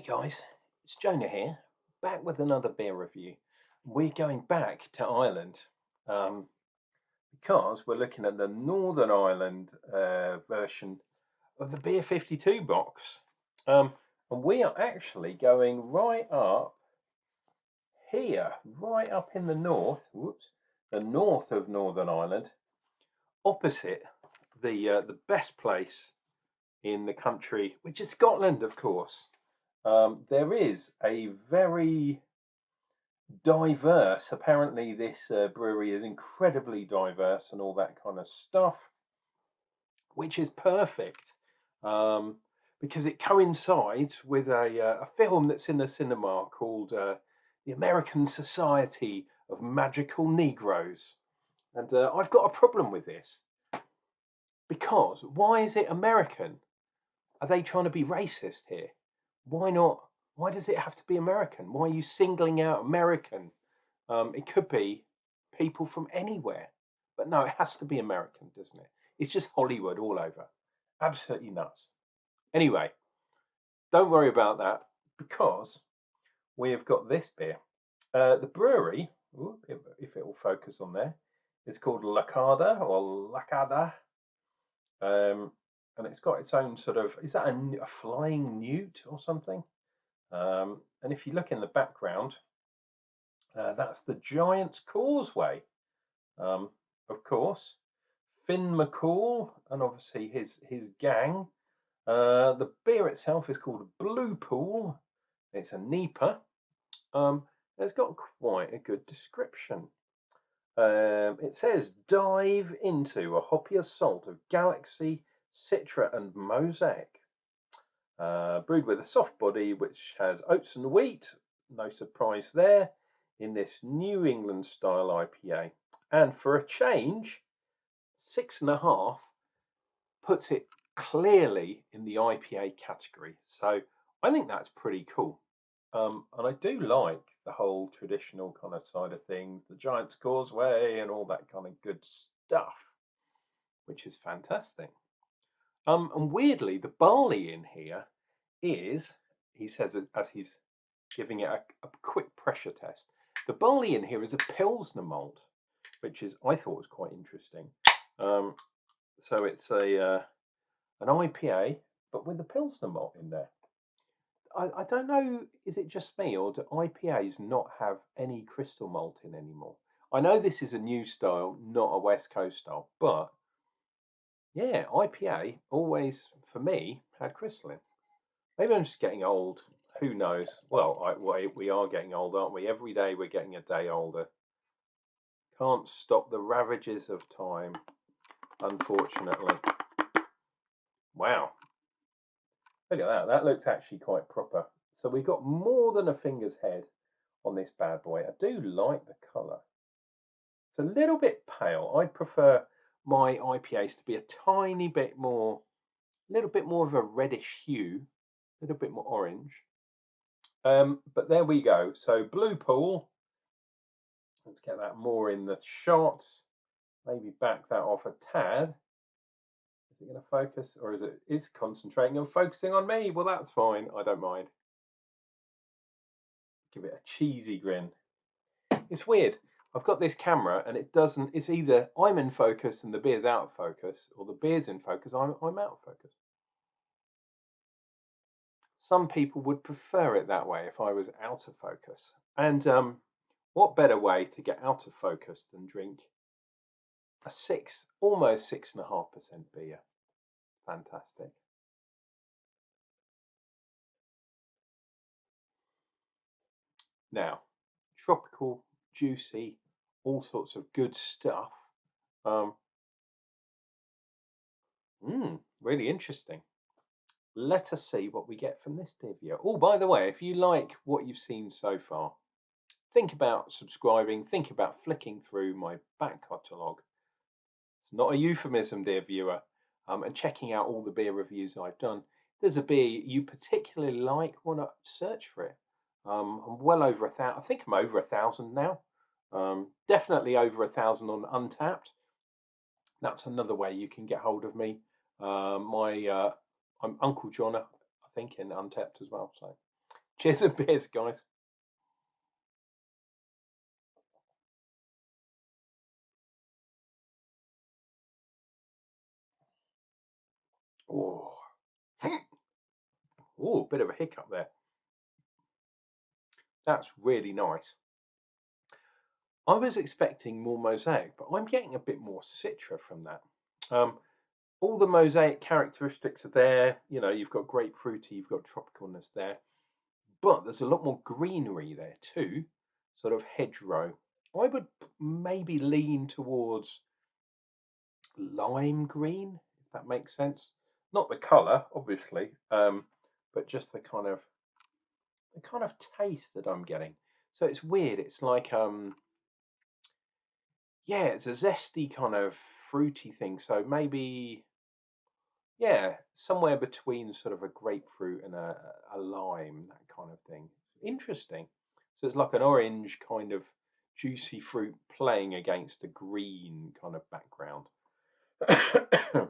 Guys, it's Jonah here, back with another beer review. We're going back to Ireland um, because we're looking at the Northern Ireland version of the Beer 52 box. And we are actually going right up here, right up in the north, the north of Northern Ireland, opposite the best place in the country, which is Scotland, of course. There is a very diverse, apparently this brewery is incredibly diverse and all that kind of stuff, which is perfect because it coincides with a film that's in the cinema called The American Society of Magical Negroes. And I've got a problem with this because why is it American? Are they trying to be racist here? Why not? Why does it have to be American? Why are you singling out American? It could be people from anywhere, but no, it has to be American, doesn't it? It's just Hollywood all over. Absolutely nuts. Anyway, don't worry about that because we have got this beer. The brewery, if it will focus on there, it's called Lacada or Lacada. And it's got its own sort of, is that a flying newt or something? And if you look in the background, that's the Giant's Causeway, of course. Finn McCall and obviously his gang. The beer itself is called Blue Pool. It's a NEIPA. It's got quite a good description. It says dive into a hoppy assault of Galaxy, Citra, and Mosaic. Brewed with a soft body which has oats and wheat, no surprise there, in this New England style IPA. And for a change, 6.5 puts it clearly in the IPA category. So I think that's pretty cool. And I do like the whole traditional kind of side of things, the Giant's Causeway and all that kind of good stuff, which is fantastic. And weirdly, the barley in here is, he says as he's giving it a quick pressure test, the barley in here is a Pilsner malt, which is I thought was quite interesting. So it's an IPA, but with a Pilsner malt in there. I don't know, is it just me or do IPAs not have any crystal malt in anymore? I know this is a new style, not a West Coast style, but yeah, IPA always, for me, had crystal in. Maybe I'm just getting old. Who knows? Well, we are getting old, aren't we? Every day we're getting a day older. Can't stop the ravages of time, unfortunately. Wow. Look at that. That looks actually quite proper. So we've got more than a finger's head on this bad boy. I do like the colour. It's a little bit pale. I'd prefer my IPAs to be a tiny bit more, a little bit more of a reddish hue, a little bit more orange. But there we go. So Blue Pool. Let's get that more in the shot. Maybe back that off a tad. Is it going to focus, or is concentrating and focusing on me? Well, that's fine. I don't mind. Give it a cheesy grin. It's weird. I've got this camera and it doesn't. It's either I'm in focus and the beer's out of focus, or the beer's in focus. I'm out of focus. Some people would prefer it that way if I was out of focus. And what better way to get out of focus than drink a almost 6.5% beer? Fantastic. Now, tropical, juicy, all sorts of good stuff. Um, really interesting. Let us see what we get from this Divya. Oh, by the way, if you like what you've seen so far, think about subscribing, think about flicking through my back catalogue. It's not a euphemism, dear viewer, and checking out all the beer reviews I've done. If there's a beer you particularly like, want to search for it. I'm well over 1,000. I think I'm over 1,000 now. Definitely over 1,000 on Untapped. That's another way you can get hold of me. I'm Unclejona, I think, in Untapped as well. So Cheers and beers, guys. Oh, oh, bit of a hiccup there. That's really nice. I was expecting more mosaic, but I'm getting a bit more citra from that. All the mosaic characteristics are there. You know, you've got grapefruity, you've got tropicalness there, but there's a lot more greenery there too, sort of hedgerow. I would maybe lean towards lime green, if that makes sense. Not the colour, obviously, but just the kind of taste that I'm getting. So it's weird. It's like yeah, it's a zesty kind of fruity thing. So maybe yeah, somewhere between sort of a grapefruit and a lime, that kind of thing. Interesting. So it's like an orange kind of juicy fruit playing against a green kind of background. I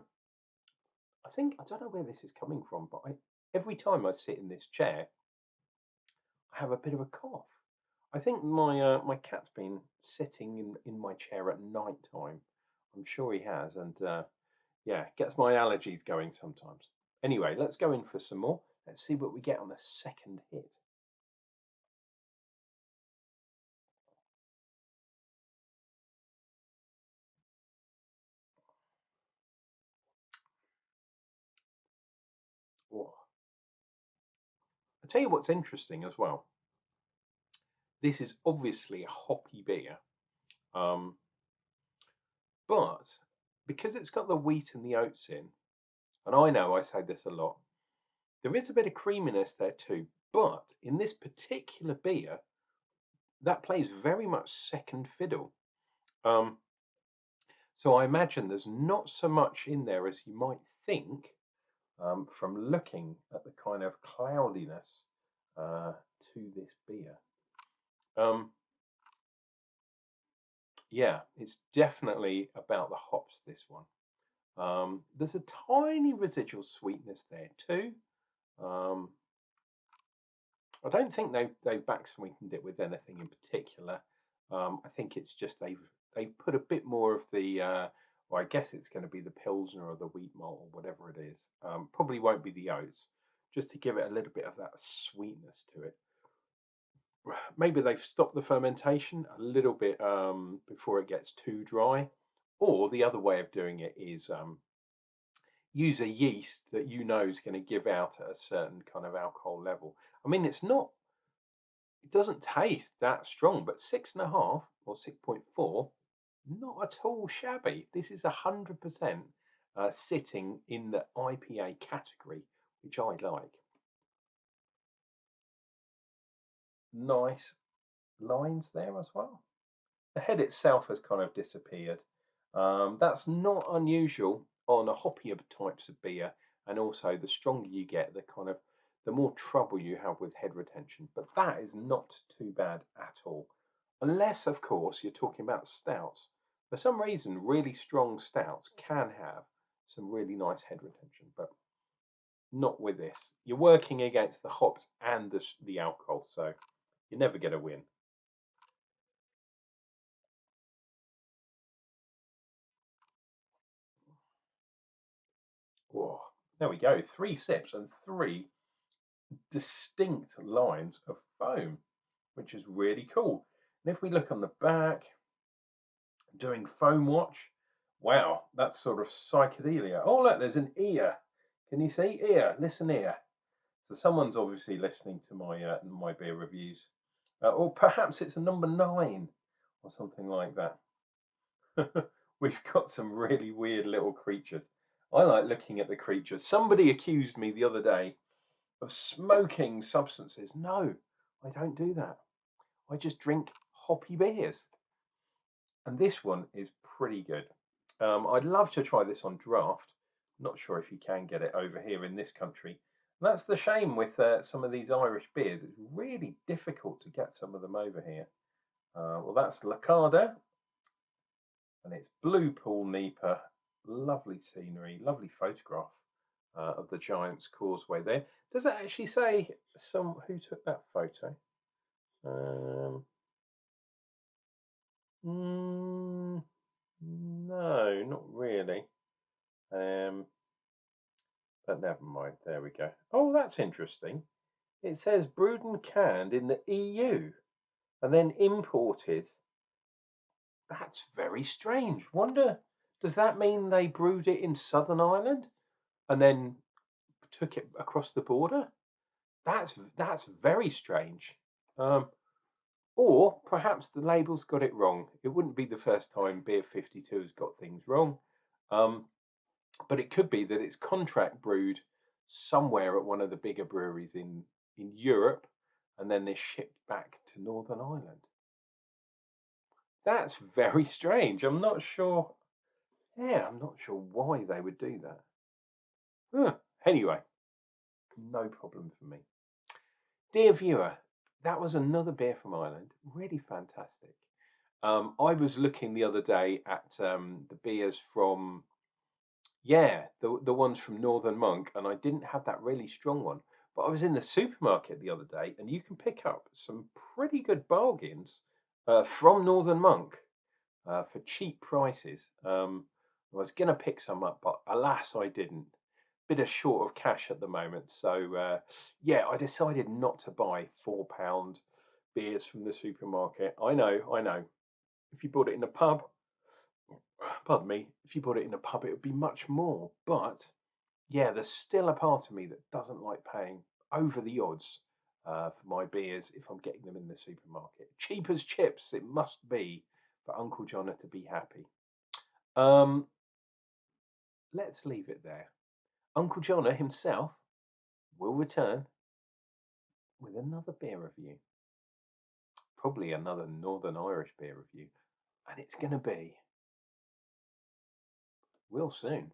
think I don't know where this is coming from, but every time I sit in this chair, I have a bit of a cough. I think my cat's been sitting in my chair at night time. I'm sure he has, and yeah, gets my allergies going sometimes. Anyway, let's go in for some more. Let's see what we get on the second hit. Oh, I'll tell you what's interesting as well. This is obviously a hoppy beer, um, but because it's got the wheat and the oats in, and I know I say this a lot, there is a bit of creaminess there too. But in this particular beer, that plays very much second fiddle. Um, so I imagine there's not so much in there as you might think from looking at the kind of cloudiness uh, to this beer. Um, yeah, it's definitely about the hops, this one. There's a tiny residual sweetness there too. Um, I don't think they've back sweetened it with anything in particular. I think it's just they've put a bit more of the well, I guess it's going to be the pilsner or the wheat malt or whatever it is. Probably won't be the oats, just to give it a little bit of that sweetness to it. Maybe they've stopped the fermentation a little bit before it gets too dry, or the other way of doing it is use a yeast that you know is going to give out at a certain kind of alcohol level. I mean, it doesn't taste that strong, but 6.5 or 6.4, not at all shabby. This is 100% sitting in the IPA category, which I like. Nice lines there as well. The head itself has kind of disappeared. That's not unusual on a hoppier types of beer, and also the stronger you get, the more trouble you have with head retention. But that is not too bad at all, unless of course you're talking about stouts. For some reason, really strong stouts can have some really nice head retention, but not with this. You're working against the hops and the alcohol, so you never get a win. Whoa, there we go. 3 sips and three distinct lines of foam, which is really cool. And if we look on the back, doing foam watch, wow, that's sort of psychedelia. Oh, look, there's an ear. Can you see? Ear, listen here. So someone's obviously listening to my beer reviews. Or perhaps it's a number 9 or something like that. We've got some really weird little creatures. I like looking at the creatures. Somebody accused me the other day of smoking substances. No, I don't do that. I just drink hoppy beers. And this one is pretty good. I'd love to try this on draft. Not sure if you can get it over here in this country. And that's the shame with some of these Irish beers. It's really difficult to get some of them over here. Well, that's Lacada, and it's Blue Pool NEIPA. Lovely scenery, lovely photograph. of the Giant's Causeway there. Does it actually say who took that photo? No, not really. But never mind. There we go. Oh, that's interesting. It says brewed and canned in the EU and then imported. That's very strange. Wonder, does that mean they brewed it in Southern Ireland and then took it across the border? That's very strange. Or perhaps the label's got it wrong. It wouldn't be the first time Beer 52 has got things wrong. But it could be that it's contract brewed somewhere at one of the bigger breweries in Europe, and then they're shipped back to Northern Ireland. That's very strange. I'm not sure. Yeah, I'm not sure why they would do that. Anyway, no problem for me. Dear viewer, that was another beer from Ireland. Really fantastic. I was looking the other day at the beers from, the ones from Northern Monk, and I didn't have that really strong one. But I was in the supermarket the other day, and you can pick up some pretty good bargains from Northern Monk for cheap prices. I was going to pick some up, but alas, I didn't. Bit of short of cash at the moment, so I decided not to buy £4 beers from the supermarket. I know. If you bought it in a pub, pardon me, if you bought it in a pub, it would be much more. But yeah, there's still a part of me that doesn't like paying over the odds for my beers if I'm getting them in the supermarket. Cheap as chips, it must be for Unclejona to be happy. Let's leave it there. Unclejona himself will return with another beer review, probably another Northern Irish beer review, and it's going to be real soon.